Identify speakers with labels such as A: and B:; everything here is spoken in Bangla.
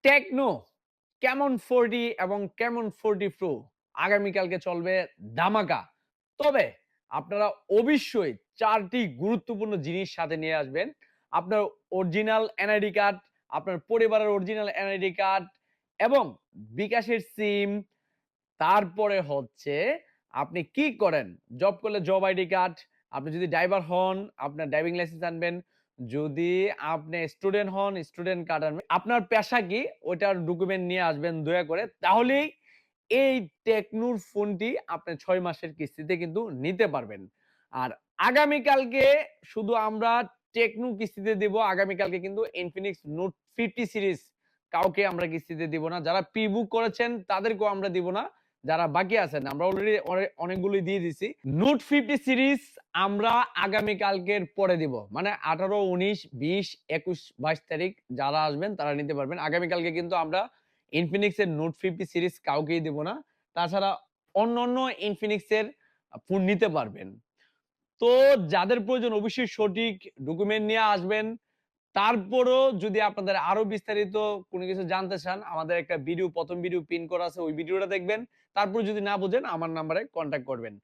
A: টেকনো ক্যামন 40 এবং ক্যামন 40 প্রো আগামীকালকে চলবে ধামাকা। তবে আপনারা অবশ্যই ৪ টি গুরুত্বপূর্ণ জিনিস সাথে নিয়ে আসবেন। আপনার অরিজিনাল এনআইডি কার্ড, আপনার পরিবারের অরিজিনাল এনআইডি কার্ড এবং বিকাশের সিম। তারপরে হচ্ছে আপনি কি করেন? জব করলে জব আইডি কার্ড, আপনি যদি ড্রাইভার হন, আপনার ড্রাইভিং লাইসেন্স আনবেন। যদি আপনি স্টুডেন্ট হন, স্টুডেন্ট কার্ড আনবেন। আপনার পেশা কি? ওইটার ডকুমেন্ট নিয়ে আসবেন দয়া করে। তাহলেই এই টেকনোর ফোনটি আপনি ৬ মাসের কিস্তিতে কিন্তু নিতে পারবেন। আর আগামীকালকে শুধু আমরা টেকনো কিস্তিতে দিব। আগামীকালকে কিন্তু Infinix Note 50 সিরিজ কাউকে আমরা কিস্তিতে দিব না। যারা প্রি-বুক করেছেন তাদেরকেও আমরা দিব না। যারা বাকি আছেন আমরা অলরেডি অনেকগুলোই দিয়ে দিছি। নোট 50 সিরিজ আমরা আগামী কালকের পরে দিব। মানে 18, 19, 20, 21, 22 তারিখ যারা আসবেন তারা নিতে পারবেন। আগামী কালকে কিন্তু আমরা Infinix এর নোট 50 সিরিজ কাউকেই দিব না। তাছাড়া অন্যান্য Infinix এর ফোন নিতে পারবেন। তো যাদের প্রয়োজন অবশ্যই সঠিক ডকুমেন্ট নিয়ে আসবেন। তারপরও যদি আপনাদের আরো বিস্তারিত কোনো কিছু জানতে চান, আমাদের একটা ভিডিও ১ম ভিডিও পিন করা আছে। ওই ভিডিওটা দেখবেন। তারপর যদি না বুঝেন আমার নাম্বারে কনট্যাক্ট করবেন।